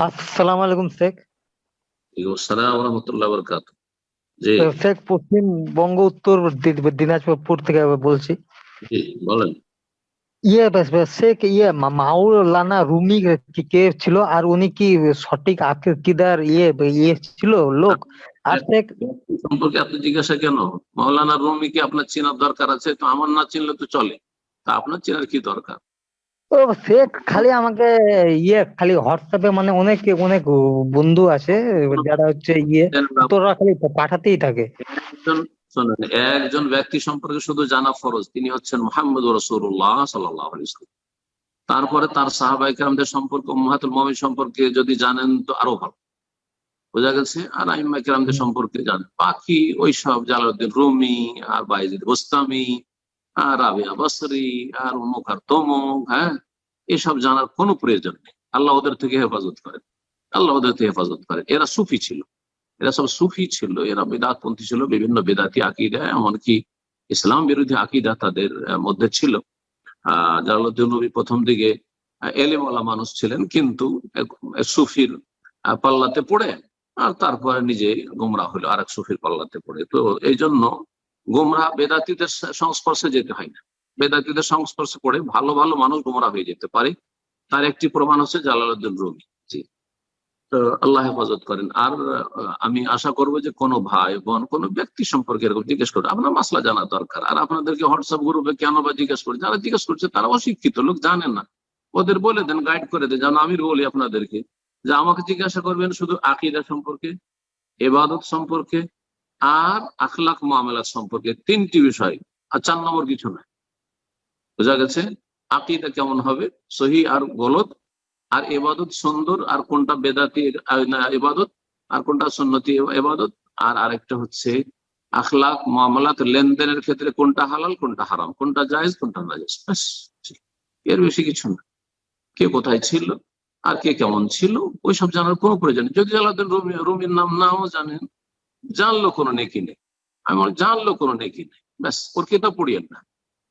আসসালামু আলাইকুম শেখ। আসসালাম রহমতুল্লাহ বরকাত। জি। শেখ পশ্চিমবঙ্গ উত্তর দিনাজপুর থেকে বলছি। জি, বলেন। শেখ মাওলানা রুমি কে ছিল, আর উনি কি সঠিক আকিদার ছিল লোক? আর শেখ সম্পর্কে আপনি জিজ্ঞাসা কেন? মাওলানা রুমি কি আপনার চেনার দরকার আছে? তো আমার না চিনলে তো চলে, তা আপনার চেনার কি দরকার? ও শেখ, খালি আমাকে খালি হোয়াটসঅ্যাপে মানে অনেক অনেক বন্ধু আছে যারা হচ্ছে তোরা খালি পাঠাতেই থাকে। একজন, শোনেন, একজন ব্যক্তি সম্পর্কে শুধু জানা ফরজ, তিনি হচ্ছেন মুহাম্মদ রাসূলুল্লাহ সাল্লাল্লাহু আলাইহি ওয়াসাল্লাম। তারপরে তার সাহাবায়ে কেরামদের সম্পর্কে, উম্মাহাতুল মুমিনিন সম্পর্কে যদি জানেন তো আরো ভালো, বোঝা গেছে। আর আইম্মা কেরামদের সম্পর্কে জানেন, বাকি ওই সব জালালউদ্দিন রুমি আর বাইজিদ বোস্তামি আর রাবিয়া বসরি আর অমুক আর তমুক, হ্যাঁ, এসব জানার কোনো প্রয়োজন নেই। আল্লাহ ওদের থেকে হেফাজত করেন, আল্লাহ ওদের থেকে হেফাজত করেন। এরা সুফি ছিল, এরা সব সুফি ছিল, এরা বেদাতপন্থী ছিল, বিভিন্ন বেদাতি আকিদা, এমনকি ইসলাম বিরোধী আকিদা তাদের মধ্যে ছিল। জালালউদ্দিন নবী প্রথম দিকে এলেমওয়ালা মানুষ ছিলেন, কিন্তু সুফির পাল্লাতে পড়ে আর তারপরে নিজে গোমরা হলো আরেক সুফির পাল্লাতে পড়ে। তো এই জন্য গোমরা বেদাতীদের সংস্পর্শে যেতে হয় না, বেদাতীদের সংস্পর্শে পড়ে ভালো ভালো মানুষ গোমরা হয়ে যেতে পারে। তার একটি প্রমাণ হচ্ছে জালালউদ্দিন রুমি। জি। তো আল্লাহ হেফাজত করেন। আর আমি আশা করবো যে কোনো ভাই বোন কোনো ব্যক্তি সম্পর্কে এরকম জিজ্ঞেস করবে, আপনার মাসলা জানা দরকার। আর আপনাদেরকে হোয়াটসঅ্যাপ গ্রুপে কেন বা জিজ্ঞেস করে, যারা জিজ্ঞেস করছে তারা অশিক্ষিত লোক, জানেন না। ওদের বলে দেন, গাইড করে দেন। যেন আমি বলি আপনাদেরকে যে আমাকে জিজ্ঞাসা করবেন শুধু আকীদা সম্পর্কে, ইবাদত সম্পর্কে আর আখলাক মুআমালাত সম্পর্কে, তিনটি বিষয়। আর 4 নম্বর কিছু না। বোঝা গেছে? আকীদা কেমন হবে, সহি আর গলত, আর ইবাদত সুন্দর, আর কোনটা বেদাতি ইবাদত আর কোনটা সুন্নতি ইবাদত, আর আরেকটা হচ্ছে আখলাক মুআমালাত, লেনদেনের ক্ষেত্রে কোনটা হালাল কোনটা হারাম, কোনটা জায়েজ কোনটা নাজায়েজ, ব্যাস। এর বেশি কিছু না। কে কোথায় ছিল আর কে কেমন ছিল ওইসব জানার কোনো প্রয়োজন নেই। যদি জালালউদ্দিন রুমির নাম নাও জানেন, জানলো কোনো নেকি নেই। আমি বলি জানলো কোনো নেকি নেই, ব্যাস। ওর কিতাব পড়িয়েন না।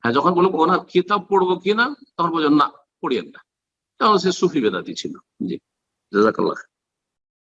হ্যাঁ, যখন বলবো ওনার কিতাব পড়বো কিনা, তখন বলছেন না, পড়িয়েন না, কারণ সে সুফি বেদাতি ছিল। জি, জাযাকাল্লাহ।